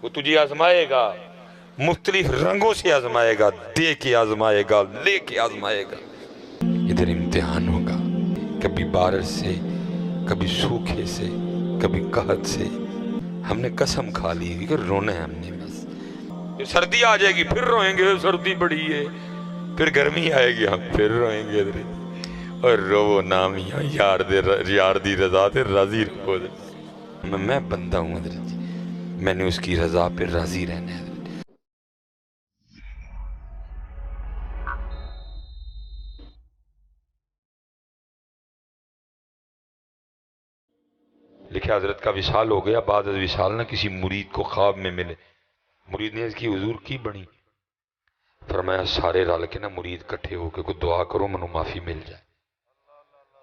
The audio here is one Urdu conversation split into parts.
وہ تجھے آزمائے گا، مختلف رنگوں سے آزمائے گا، دے کے آزمائے گا، لے کے آزمائے گا۔ ادھر امتحان ہوگا، کبھی بارش سے، کبھی سوکھے سے، کبھی قحط سے۔ ہم نے قسم کھا لی کہ رونا ہے ہم نے بس۔ پھر سردی آ جائے گی پھر روئیں گے، سردی بڑی ہے۔ پھر گرمی آئے گی ہم پھر روئیں گے۔ اور رو نامیاں یار دی رضا تے راضی رہو۔ میں بندہ ہوں حضرت جی، میں نے اس کی رضا پہ راضی رہنا ہے۔ لکھے حضرت کا وصال ہو گیا، بعد از وصال نہ کسی مرید کو خواب میں ملے۔ مرید نے اس کی حضور کی بنی، فرمایا سارے رل کے نا مرید کٹھے ہو کے کوئی دعا کرو منو معافی مل جائے۔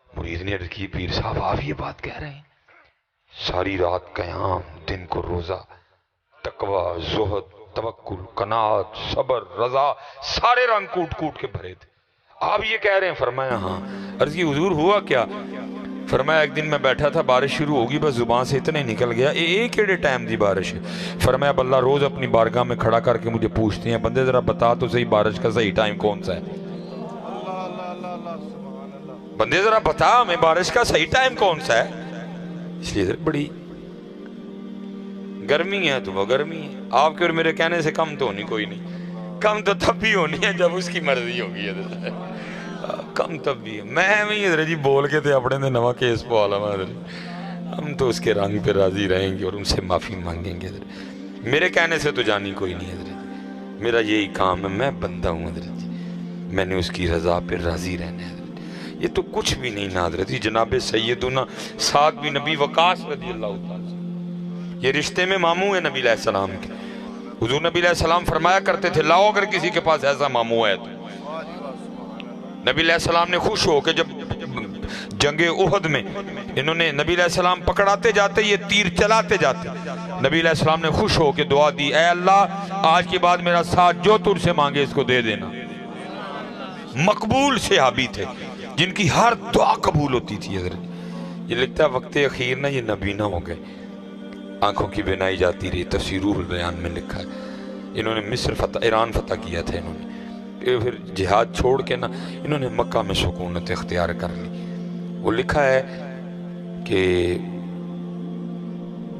مرید نے عرض کی پیر صاحب آپ یہ بات کہہ رہے ہیں؟ ساری رات قیام، دن کو روزہ، تقوی، زہد، توکل، قناعت، صبر، رضا، سارے رنگ کوٹ کوٹ کے بھرے تھے، آپ یہ کہہ رہے ہیں؟ فرمایا ہاں۔ عرض کی حضور ہوا کیا؟ فرمایا ایک دن میں بیٹھا تھا، بارش شروع ہوگی، بس زبان سے اتنے نکل گیا ایک ایڈے ٹائم دی بارش ہے۔ فرمایا اب اللہ روز اپنی بارگاہ میں کھڑا کر کے مجھے پوچھتے ہیں بندے ذرا بتا تو صحیح بارش کا صحیح ٹائم کون سا ہے؟ بندے ذرا بتا ہمیں بارش کا صحیح ٹائم کون سا ہے؟ اس لیے بڑی گرمی ہے تو وہ گرمی ہے، آپ کے اور میرے کہنے سے کم تو ہونی کوئی نہیں، کم تو تب بھی ہونی ہے جب اس کی مرضی ہوگی۔ کم تب بھی ہے، میں بھی حضرت جی بول کے تھے اپنے نے نواں کیس پوالا میں حضرت، ہم تو اس کے رنگ پہ راضی رہیں گے اور ان سے معافی مانگیں گے حضرت، میرے کہنے سے تو جانی کوئی نہیں حضرت، میرا یہی کام ہے، میں بندہ ہوں حضرت جی، میں نے اس کی رضا پہ راضی رہنا ہے حضرت۔ یہ تو کچھ بھی نہیں نا حضرت جی، جناب سیدنا سعد بن نبی وقاص رضی اللہ تعالیٰ، یہ رشتے میں ماموں ہیں نبی علیہ السلام کے۔ حضور نبی علیہ السلام فرمایا کرتے تھے لاؤ اگر کسی کے پاس ایسا ماموں ہے تو۔ نبی علیہ السلام نے خوش ہو کہ جب جنگ احد میں انہوں نے نبی علیہ السلام پکڑاتے جاتے یہ تیر چلاتے جاتے، نبی علیہ السلام نے خوش ہو کے دعا دی اے اللہ آج کے بعد میرا ساتھ جو تجھ سے مانگے اس کو دے دینا۔ مقبول صحابی تھے جن کی ہر دعا قبول ہوتی تھی حضرت۔ یہ لکھتا ہے وقت اخیر نہ یہ نبینا ہو گئے، آنکھوں کی بینائی جاتی رہی، تفسیر روح البیان میں لکھا ہے۔ انہوں نے مصر فتح، ایران فتح کیا تھا انہوں نے، پھر جہاد چھوڑ کے نا انہوں نے مکہ میں سکونت اختیار کر لی۔ وہ لکھا ہے کہ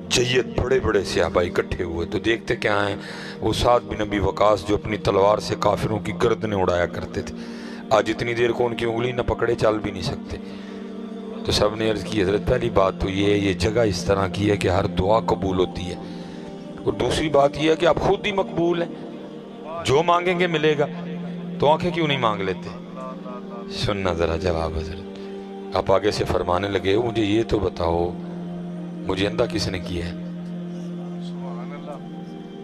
جید بڑے بڑے صحابہ اکٹھے ہوئے تو دیکھتے کیا ہیں، وہ سعد بن نبی وقاص جو اپنی تلوار سے کافروں کی گردنیں اڑایا کرتے تھے، آج اتنی دیر کو ان کی انگلی نہ پکڑے چل بھی نہیں سکتے۔ تو سب نے عرض کی حضرت پہلی بات تو یہ ہے یہ جگہ اس طرح کی ہے کہ ہر دعا قبول ہوتی ہے، اور دوسری بات یہ ہے کہ آپ خود ہی مقبول ہیں، جو مانگیں گے ملے گا، تو آنکھیں کیوں نہیں مانگ لیتے؟ سننا ذرا جواب حضرت۔ آپ آگے سے فرمانے لگے مجھے یہ تو بتاؤ مجھے اندھا کس نے کیا ہے؟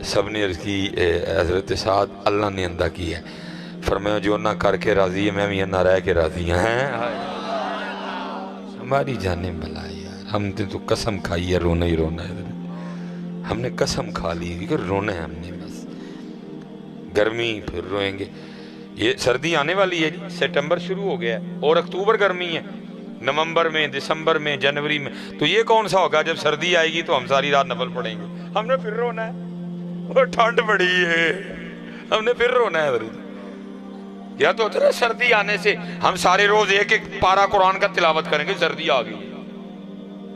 سب نے عرض کی حضرت سعد اللہ نے اندھا کیا ہے۔ فرمایا جو نہ کر کے راضی ہے میں بھی نہ رہ کے راضی ہیں۔ ہماری جانیں بلا یار، ہم نے تو قسم کھائی ہے رونا ہی رونا ہے حضرت، ہم نے قسم کھا لی کہ رونا ہے ہم نے بس، گرمی پھر روئیں گے۔ یہ سردی آنے والی ہے جی، سپٹمبر شروع ہو گیا ہے اور اکتوبر گرمی ہے، نومبر میں، دسمبر میں، جنوری میں، تو یہ کون سا ہوگا جب سردی آئے گی تو ہم ساری رات نفل پڑھیں گے، ہم نے پھر رونا ہے، وہ ٹھنڈ بڑی ہے ہم نے پھر رونا ہے حضرت۔ یا تو ہوتا ہے سردی آنے سے ہم سارے روز ایک ایک پارہ قرآن کا تلاوت کریں گے، سردی آ گئی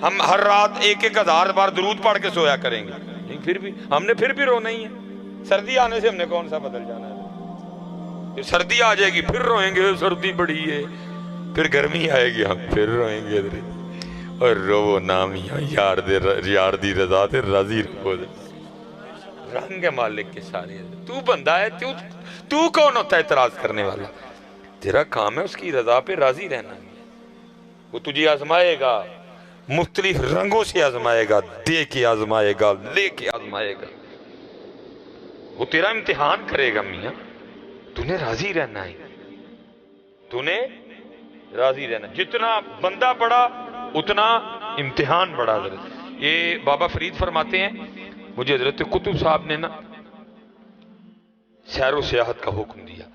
ہم ہر رات 1000 بار درود پڑھ کے سویا کریں گے، لیکن پھر بھی ہم نے پھر بھی رونا ہی ہے، سردی آنے سے ہم نے کون سا بدل جانا ہے؟ پھر سردی آ جائے گی پھر روئیں گے، سردی بڑی ہے، پھر گرمی آئے گی ہم پھر روئیں گے، اور رو نامیاں یار دی رضا تے راضی رہو۔ رنگ ہے مالک کے سارے، تو بندہ ہے، تو کون ہوتا ہے اعتراض کرنے والا؟ تیرا کام ہے اس کی رضا پہ راضی رہنا، وہ تجھے آزمائے گا، مختلف رنگوں سے آزمائے گا، دے کے آزمائے گا، لے کے آزمائے گا، وہ تیرا امتحان کرے گا میاں، تو نے راضی رہنا ہے، تو نے راضی رہنا، جتنا بندہ بڑا اتنا امتحان بڑا۔ حضرت یہ بابا فرید فرماتے ہیں مجھے حضرت قطب صاحب نے نا سیر و سیاحت کا حکم دیا،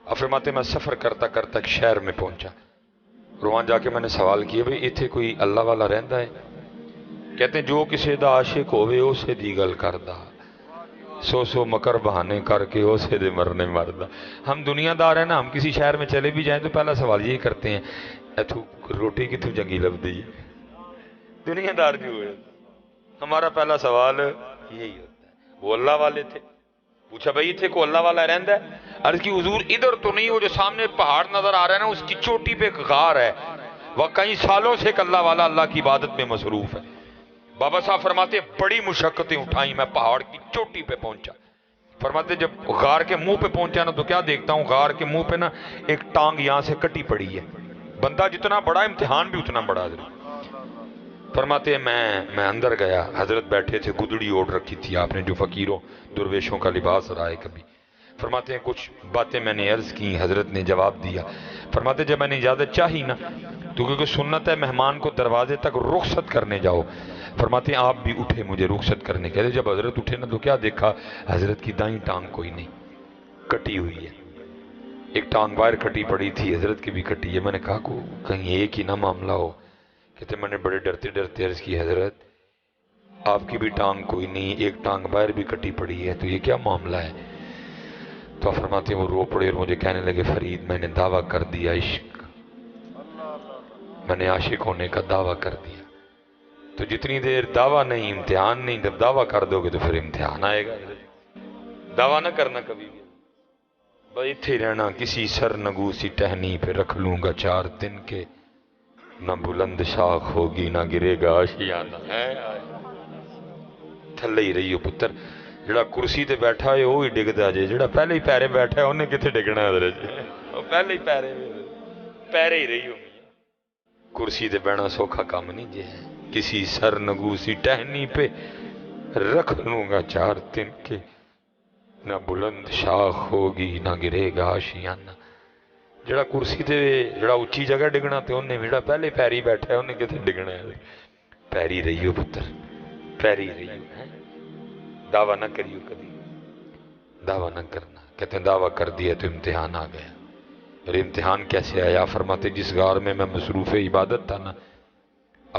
اب فرماتے ہیں میں سفر کرتا کرتا ایک شہر میں پہنچا، اور وہاں جا کے میں نے سوال کیا بھئی ایتھے کوئی اللہ والا رہندا ہے؟ کہتے ہیں جو کسی دا عاشق ہوئے اسے دی گل کردا، سو مکر بہانے کر کے اسے دے مرنے مردا. ہم دنیا دار ہیں نا, ہم کسی شہر میں چلے بھی جائیں تو پہلا سوال یہی کرتے ہیں اتھو روٹی کتوں چنگی لب دی ہے. دنیا دار جو ہے ہمارا پہلا سوال یہی ہوتا ہے. وہ اللہ والے تھے, پوچھا بھائی تھے کو اللہ والا رہندا ہے؟ عرض کی حضور ادھر تو نہیں, وہ جو سامنے پہاڑ نظر آ رہا ہے نا اس کی چوٹی پہ ایک غار ہے, وہ کئی سالوں سے ایک اللہ والا اللہ کی عبادت میں مصروف ہے. بابا صاحب فرماتے بڑی مشقتیں اٹھائیں میں پہاڑ کی چوٹی پہ پہنچا. فرماتے جب غار کے منہ پہ پہنچا نا تو کیا دیکھتا ہوں, غار کے منہ پہ نا ایک ٹانگ یہاں سے کٹی پڑی ہے. بندہ جتنا بڑا امتحان بھی اتنا بڑا. فرماتے ہیں میں اندر گیا, حضرت بیٹھے تھے, گدڑی اوڑھ رکھی تھی آپ نے جو فقیروں درویشوں کا لباس رہا ہے کبھی. فرماتے ہیں کچھ باتیں میں نے عرض کی, حضرت نے جواب دیا. فرماتے جب میں نے اجازت چاہی نا تو کیونکہ سنت ہے مہمان کو دروازے تک رخصت کرنے جاؤ. فرماتے ہیں آپ بھی اٹھے مجھے رخصت کرنے کے لیے. جب حضرت اٹھے نا تو کیا دیکھا, حضرت کی دائیں ٹانگ کوئی نہیں, کٹی ہوئی ہے. ایک ٹانگ باہر کٹی پڑی تھی, حضرت کی بھی کٹی ہے. میں نے کہا کو کہیں ایک ہی نہ معاملہ ہو. کہتے میں نے بڑے ڈرتے ڈرتے عرض کی حضرت آپ کی بھی ٹانگ کوئی نہیں, ایک ٹانگ باہر بھی کٹی پڑی ہے, تو یہ کیا معاملہ ہے؟ تو فرماتے ہیں وہ رو پڑے اور مجھے کہنے لگے فرید میں نے دعویٰ کر دیا عشق, میں نے عاشق ہونے کا دعویٰ کر دیا. تو جتنی دیر دعویٰ نہیں امتحان نہیں, جب دعویٰ کر دو گے تو پھر امتحان آئے گا. دعویٰ نہ کرنا کبھی بھی, بیٹھے رہنا کسی سر نگو سی ٹہنی پہ رکھ لوں گا 4 دن کے, نہ بلند شاخ ہوگی نہ گرے گا آشیانہ. تھلے ہی رہی ہو پتر, جڑا کرسی تے بیٹھا ہے وہی ڈگدا جے, جڑا پہلے ہی پیرے بیٹھا ہے انہیں کتنے ڈگنا ہے حضرت جی, پہلے ہی پیرے ہی رہی ہو. کرسی تے بیٹھنا سوکھا کام نہیں جے, کسی سر نگو سی ٹہنی پہ رکھ لوں گا 4 دن کے, نہ بلند شاخ ہوگی نہ گرے گا آشیانہ. جڑا کرسی تے جڑا اچھی جگہ ڈگنا تے انہیں, جڑا پہلے پیری بیٹھا ہے انہیں کتنے ڈگنا ہے. پیری رہی ہو پتر, پیری رہی ہو. دعویٰ نہ کریو کبھی, دعویٰ نہ کرنا. کہتے ہیں دعویٰ کر دیا تو امتحان آ گیا. اور امتحان کیسے آیا؟ فرماتے جس غار میں مصروف عبادت تھا نا,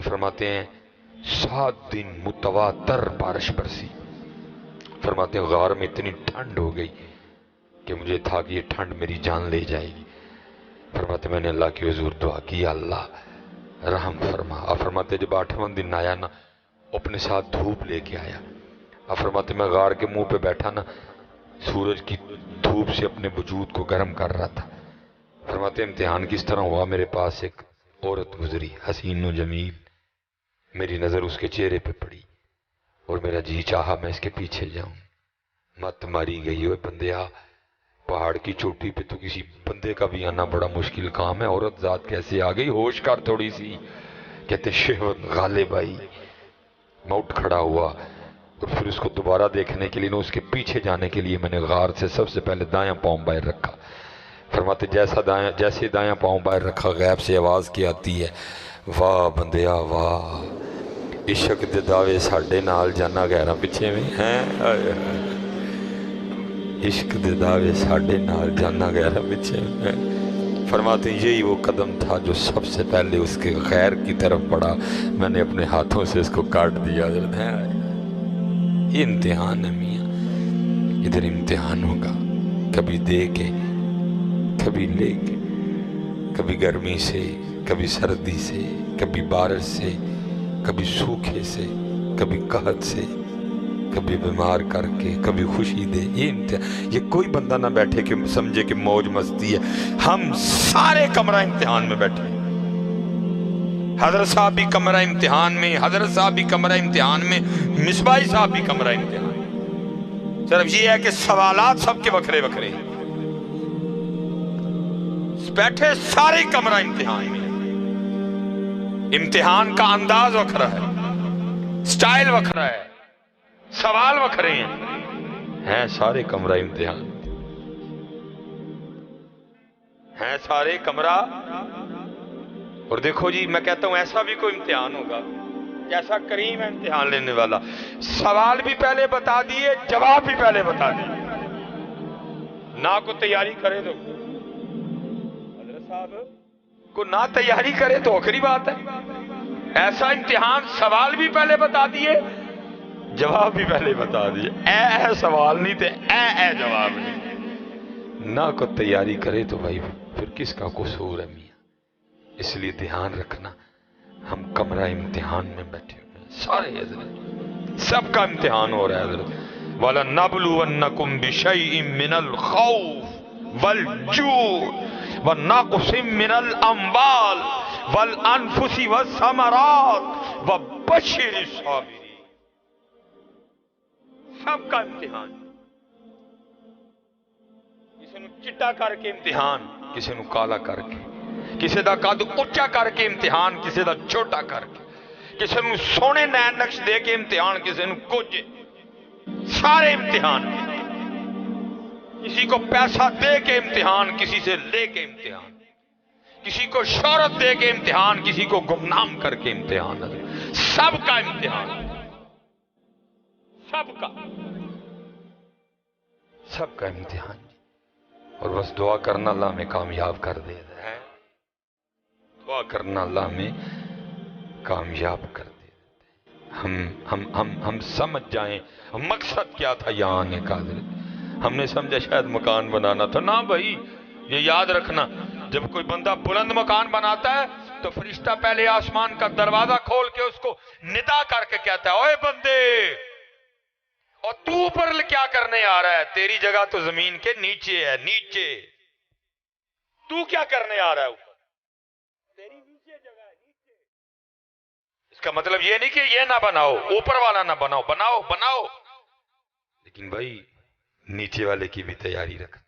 فرماتے ہیں 7 دن متواتر بارش برسی. فرماتے ہیں غار میں اتنی ٹھنڈ ہو گئی کہ مجھے تھا کہ یہ ٹھنڈ میری جان لے جائے گی. فرماتے میں نے اللہ کی حضور دعا کی, اللہ رحم فرما. فرماتے جب 8واں دن آیا نا اپنے ساتھ دھوپ لے کے آیا. فرماتے میں غار کے منہ پہ بیٹھا نا, سورج کی دھوپ سے اپنے وجود کو گرم کر رہا تھا. فرماتے امتحان کس طرح ہوا, میرے پاس ایک عورت گزری حسین و جمیل, میری نظر اس کے چہرے پہ پڑی اور میرا جی چاہا میں اس کے پیچھے جاؤں. مت ماری گئی ہوئے بندیا, پہاڑ کی چوٹی پہ تو کسی بندے کا بھی آنا بڑا مشکل کام ہے, عورت ذات کیسے آ گئی؟ ہوش کر تھوڑی سی. کہتے شہوت غالب آئی. میں اٹھ کھڑا ہوا اور پھر اس کو دوبارہ دیکھنے کے لیے نہ اس کے پیچھے جانے کے لیے میں نے غار سے سب سے پہلے دایاں پاؤں باہر رکھا. فرماتے جیسے دایاں پاؤں باہر رکھا غیب سے آواز کی آتی ہے, واہ بندیا واہ, عشق دے دعوے ساڈے نال جانا غیراں پیچھے میں ہیں, عشق دے دعوے ساڈے نال جانا غیراں پیچھے میں. فرماتے ہیں یہی وہ قدم تھا جو سب سے پہلے اس کے غیر کی طرف بڑھا, میں نے اپنے ہاتھوں سے اس کو کاٹ دیا. یہ امتحان ہے میاں, ادھر امتحان ہوگا, کبھی دے کے کبھی لے کے, کبھی گرمی سے کبھی سردی سے, کبھی بارش سے کبھی سوکھے سے, کبھی قحط سے, کبھی بیمار کر کے کبھی خوشی دے. یہ کوئی بندہ نہ بیٹھے کہ سمجھے کہ موج مستی ہے, ہم سارے کمرہ امتحان میں بیٹھے. حضرت صاحب بھی کمرہ امتحان میں, حضرت صاحب بھی کمرہ امتحان میں, مصباحی صاحب بھی کمرہ امتحان میں. صرف یہ ہے کہ سوالات سب کے وکھرے وکھرے ہیں, بیٹھے سارے کمرہ امتحان میں. امتحان کا انداز وکھرا ہے, سٹائل وکھرا ہے, سوال وکھرے ہیں سارے کمرہ امتحان, ہیں سارے کمرہ. اور دیکھو جی میں کہتا ہوں ایسا بھی کوئی امتحان ہوگا جیسا کریم ہے امتحان لینے والا, سوال بھی پہلے بتا دیے جواب بھی پہلے بتا دیے, نہ کو تیاری کرے تو حضرت صاحب کو نہ تیاری کرے تو آخری بات ہے. ایسا امتحان سوال بھی پہلے بتا دیے جواب بھی پہلے بتا دیے، اے سوال نہیں تھے، اے جواب نہیں، نہ کو تیاری کرے تو بھائی پھر کس کا قصور ہے میاں؟ اس لیے دھیان رکھنا، ہم کمرہ امتحان میں بیٹھے ہوئے ہیں سارے حضرت، سب کا امتحان ہو رہا ہے حضرت۔ وَلَنَّبْلُوَنَّكُمْ بِشَيْءٍ مِّنَ الْخَوْفِ وَالْجُوعِ وَنَقْصٍ مِّنَ الْأَمْوَالِ وَالْأَنفُسِ وَالثَّمَرَاتِ وَبَشِّرِ الصَّابِرِينَ۔ سب کا امتحان، کسی نو چٹا کر کے امتحان، کسی نو کالا کر کے، کسی دا قد اچا کر کے امتحان، کسی دا چھوٹا کر کے، کسی نو سونے نین نقش دے کے امتحان، کسی نو کچھ، سارے امتحان، کسی کو پیسہ دے کے امتحان، کسی سے لے کے امتحان، کسی کو شہرت دے کے امتحان، کسی کو گمنام کر کے امتحان، سب کا امتحان، سب کا امتحان، اور بس دعا کرنا اللہ میں کامیاب کر دے ہے، دعا کرنا اللہ میں کامیاب کر دے۔ ہم سمجھ جائیں مقصد کیا تھا یہاں آنے کا حضرت، ہم نے سمجھا شاید مکان بنانا تھا، نہ بھائی یہ یاد رکھنا، جب کوئی بندہ بلند مکان بناتا ہے تو فرشتہ پہلے آسمان کا دروازہ کھول کے اس کو ندا کر کے کہتا ہے، اوے بندے، اور تو اوپر کیا کرنے آ رہا ہے؟ تیری جگہ تو زمین کے نیچے ہے، نیچے تو کیا کرنے آ رہا ہے؟ اوپر تیری نیچے جگہ ہے، نیچے۔ اس کا مطلب یہ نہیں کہ یہ نہ بناؤ، اوپر والا نہ بناؤ، بناؤ، لیکن بھائی نیچے والے کی بھی تیاری رکھنا۔